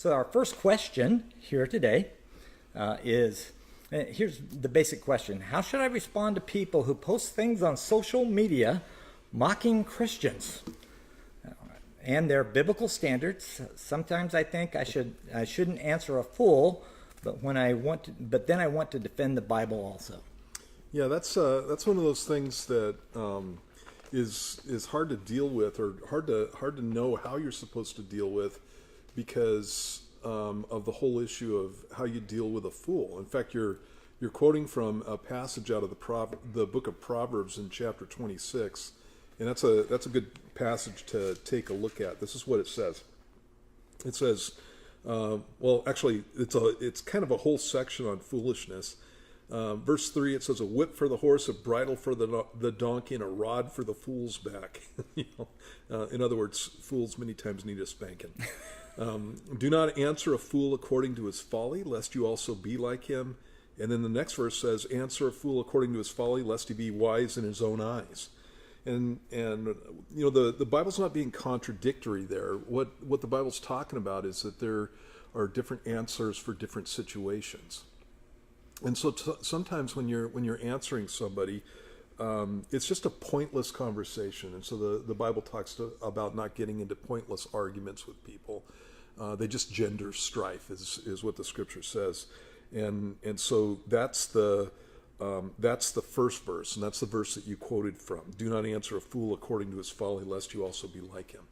So our first question here today here's the basic question. How should I respond to people who post things on social media mocking Christians and their biblical standards? Sometimes I think I shouldn't answer a fool, but then I want to defend the Bible also. Yeah, that's one of those things that is hard to deal with, or hard to know how you're supposed to deal with, because of the whole issue of how you deal with a fool. In fact, you're quoting from a passage out of the book of Proverbs in chapter 26, and that's a good passage to take a look at. This is what it says. It says, well, actually, it's kind of a whole section on foolishness. Verse 3, it says, "A whip for the horse, a bridle for the donkey, and a rod for the fool's back." In other words, fools many times need a spanking. "Do not answer a fool according to his folly, lest you also be like him." And then the next verse says, "Answer a fool according to his folly, lest he be wise in his own eyes." And the Bible's not being contradictory there. What the Bible's talking about is that there are different answers for different situations. And so sometimes when you're answering somebody, it's just a pointless conversation. And so the Bible talks about not getting into pointless arguments with people. They just gender strife is what the Scripture says. And so that's the first verse, and that's the verse that you quoted from. "Do not answer a fool according to his folly, lest you also be like him."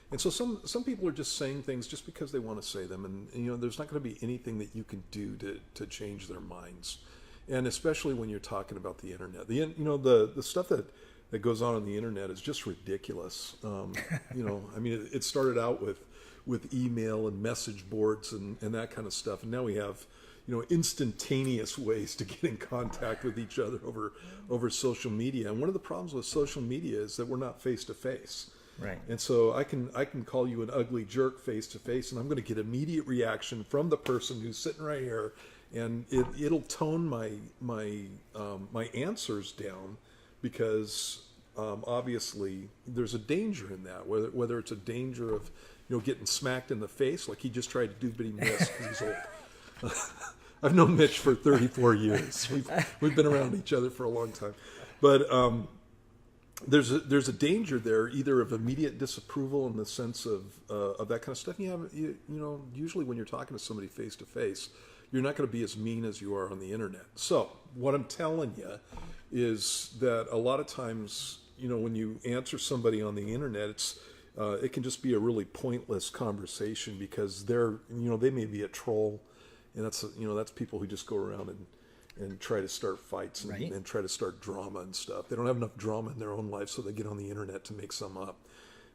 And so some people are just saying things just because they want to say them, and there's not going to be anything that you can do to change their minds. And especially when you're talking about the internet, the stuff that goes on the internet is just ridiculous. I mean, it started out with email and message boards and that kind of stuff, and now we have instantaneous ways to get in contact with each other over social media. And one of the problems with social media is that we're not face to face. Right. And so I can call you an ugly jerk face to face, and I'm going to get immediate reaction from the person who's sitting right here, and it'll tone my answers down, because obviously there's a danger in that. Whether it's a danger of getting smacked in the face like he just tried to do, but he missed because he's old. I've known Mitch for 34 years. We've been around each other for a long time, but there's a danger there, either of immediate disapproval in the sense of that kind of stuff. Usually when you're talking to somebody face to face, you're not going to be as mean as you are on the internet. So what I'm telling you is that a lot of times, when you answer somebody on the internet, it can just be a really pointless conversation, because they may be a troll, and that's people who just go around and try to start fights and try to start drama and stuff. They don't have enough drama in their own life, so they get on the internet to make some up.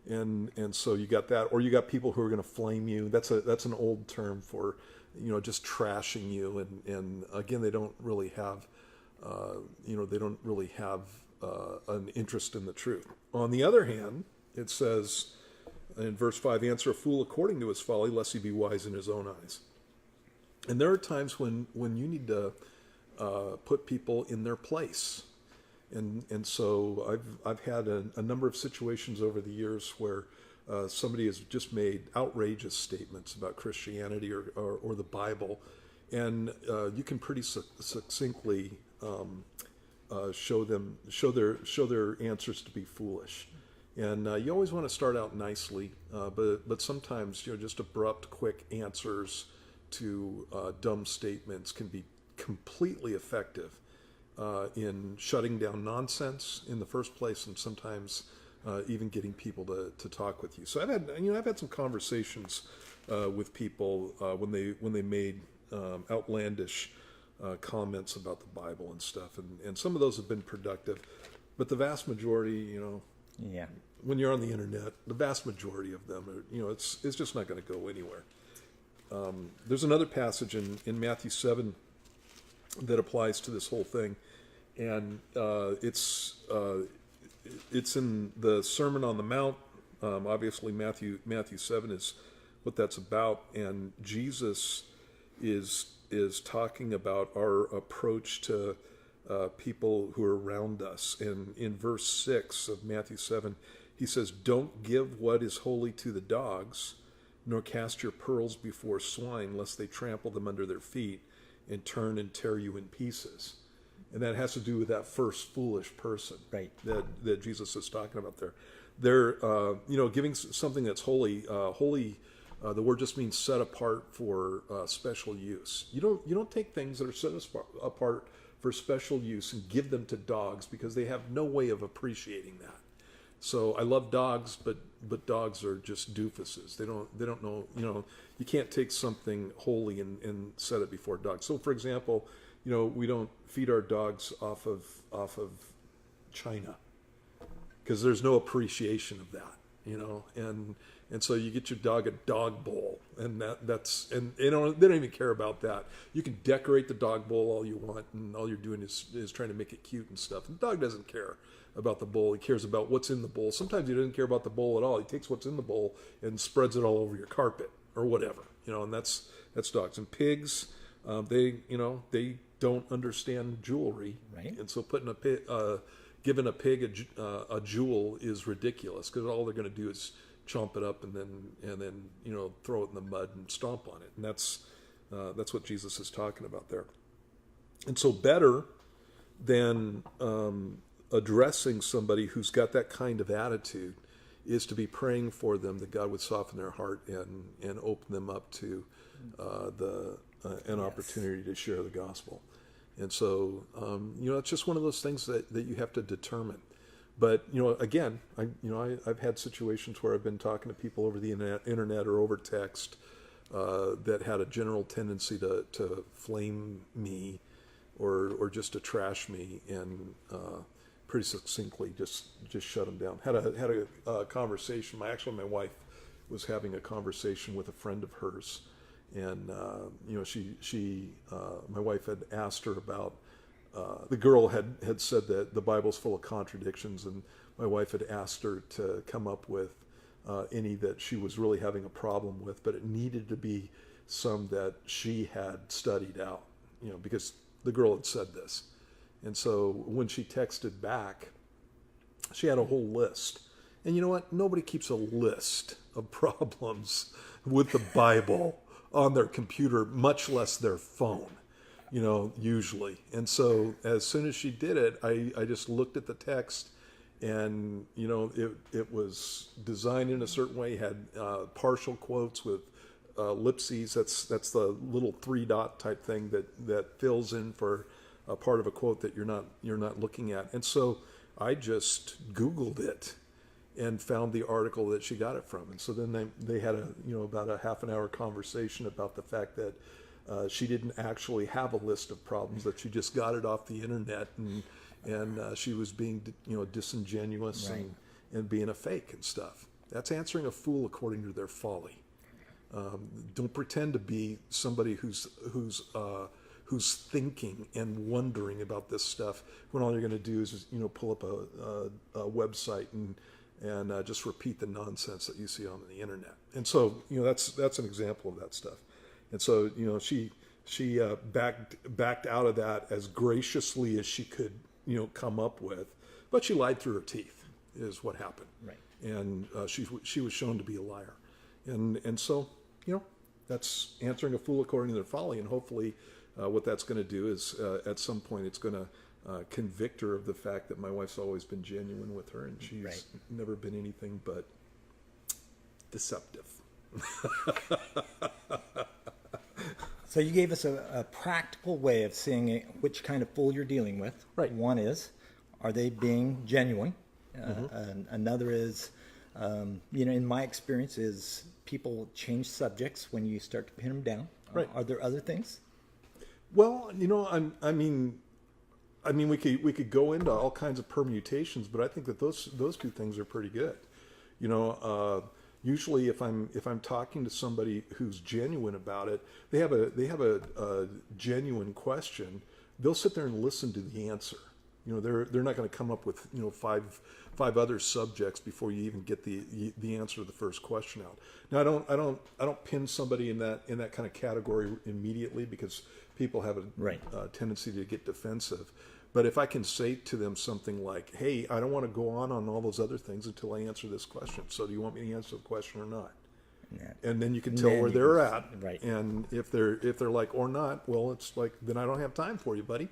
And so you got that, or you got people who are going to flame you. That's an old term for just trashing you. And again, they don't really have an interest in the truth. On the other hand, it says in verse 5, "Answer a fool according to his folly, lest he be wise in his own eyes." And there are times when you need to put people in their place, and so I've had a number of situations over the years where somebody has just made outrageous statements about Christianity or the Bible, and you can pretty succinctly show their answers to be foolish. And you always want to start out nicely, but sometimes just abrupt, quick answers to dumb statements can be completely effective in shutting down nonsense in the first place, and sometimes even getting people to talk with you. So I've had some conversations with people when they made outlandish comments about the Bible and stuff, and some of those have been productive, but the vast majority, yeah, when you're on the internet, the vast majority of them are, it's just not going to go anywhere. There's another passage in Matthew 7 that applies to this whole thing, and it's in the Sermon on the Mount. Obviously, Matthew 7 is what that's about, and Jesus is talking about our approach to people who are around us. And in verse 6 of Matthew 7, he says, "Don't give what is holy to the dogs, nor cast your pearls before swine, lest they trample them under their feet and turn and tear you in pieces. And that has to do with that first foolish person, Right. that Jesus is talking about there. They're, giving something that's holy. The word just means set apart for special use. You don't take things that are set apart for special use and give them to dogs, because they have no way of appreciating that. So I love dogs, but dogs are just doofuses. They don't know. You can't take something holy and set it before dogs. So for example, we don't feed our dogs off of china, because there's no appreciation of that. And so you get your dog a dog bowl, and that's they don't even care about that. You can decorate the dog bowl all you want, and all you're doing is trying to make it cute and stuff. And the dog doesn't care about the bowl. He cares about what's in the bowl. Sometimes he doesn't care about the bowl at all. He takes what's in the bowl and spreads it all over your carpet or whatever. And that's dogs. And pigs, they don't understand jewelry, Right. And so giving a pig a jewel is ridiculous, because all they're going to do is chomp it up and then throw it in the mud and stomp on it. And that's what Jesus is talking about there. And so better than addressing somebody who's got that kind of attitude is to be praying for them, that God would soften their heart and open them up to an opportunity to share the gospel. And so it's just one of those things that you have to determine. But again, I've had situations where I've been talking to people over the internet or over text that had a general tendency to flame me or just to trash me, and pretty succinctly just shut them down. Had a conversation. My wife was having a conversation with a friend of hers, and my wife had asked her about. The girl had said that the Bible's full of contradictions, and my wife had asked her to come up with any that she was really having a problem with, but it needed to be some that she had studied out, because the girl had said this. And so when she texted back, she had a whole list. And you know what? Nobody keeps a list of problems with the Bible on their computer, much less their phone. Usually. And so as soon as she did it, I just looked at the text, and, it was designed in a certain way, had partial quotes with ellipses. That's the little 3-dot type thing that fills in for a part of a quote that you're not looking at. And so I just Googled it and found the article that she got it from. And so then they had about a half an hour conversation about the fact that she didn't actually have a list of problems, that she just got it off the internet, and she was being disingenuous, Right. and being a fake and stuff. That's answering a fool according to their folly. Don't pretend to be somebody who's thinking and wondering about this stuff, when all you're going to do is pull up a website and just repeat the nonsense that you see on the internet. And so that's an example of that stuff. And so she backed out of that as graciously as she could come up with, but she lied through her teeth, is what happened. Right. And she was shown to be a liar, and so that's answering a fool according to their folly. And hopefully what that's going to do is at some point it's going to convict her of the fact that my wife's always been genuine with her, and she's Right. never been anything but deceptive. So you gave us a practical way of seeing which kind of fool you're dealing with. Right. One is, are they being genuine? And another is, in my experience, is people change subjects when you start to pin them down. Right. Are there other things? Well, I mean, we could go into all kinds of permutations, but I think that those two things are pretty good. Usually, if I'm talking to somebody who's genuine about it, they have a genuine question. They'll sit there and listen to the answer. They're not going to come up with five other subjects before you even get the answer to the first question out. Now, I don't pin somebody in that kind of category immediately, because people have a tendency to get defensive. But if I can say to them something like, "Hey, I don't want to go on all those other things until I answer this question. So do you want me to answer the question or not?" and then you can tell Then where you they're can- at. right. And if they're like or not, well, it's like then I don't have time for you, buddy.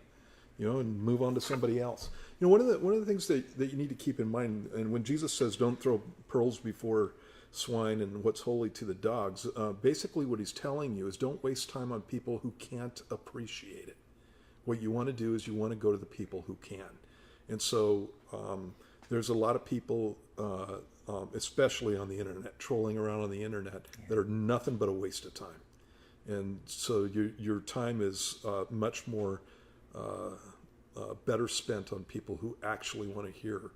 And move on to somebody else. One of the things that you need to keep in mind, and when Jesus says don't throw pearls before swine and what's holy to the dogs, basically what he's telling you is don't waste time on people who can't appreciate it. What you want to do is you want to go to the people who can. And so there's a lot of people, especially on the internet, trolling around on the internet, that are nothing but a waste of time. And so your time is much more better spent on people who actually want to hear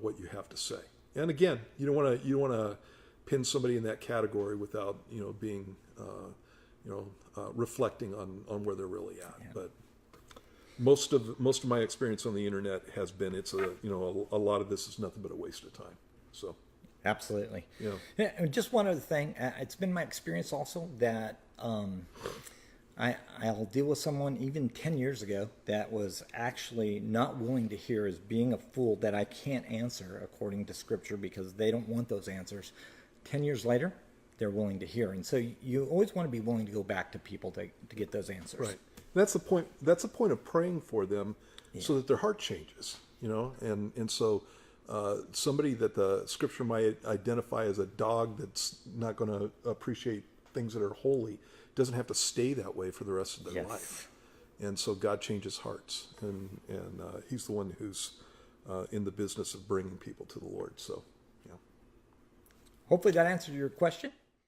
what you have to say. And again, you don't want to pin somebody in that category without being reflecting on where they're really at. Yeah. But most of my experience on the internet has been a lot of this is nothing but a waste of time. So absolutely. Yeah. And just one other thing, it's been my experience also that I'll deal with someone even 10 years ago that was actually not willing to hear as being a fool that I can't answer according to Scripture because they don't want those answers. 10 years later, they're willing to hear. And so you always want to be willing to go back to people to get those answers. Right. That's the point. That's the point of praying for them, so that their heart changes. And so somebody that the Scripture might identify as a dog that's not going to appreciate things that are holy doesn't have to stay that way for the rest of their life. And so God changes hearts, and He's the one who's in the business of bringing people to the Lord. So, yeah. Hopefully that answered your question.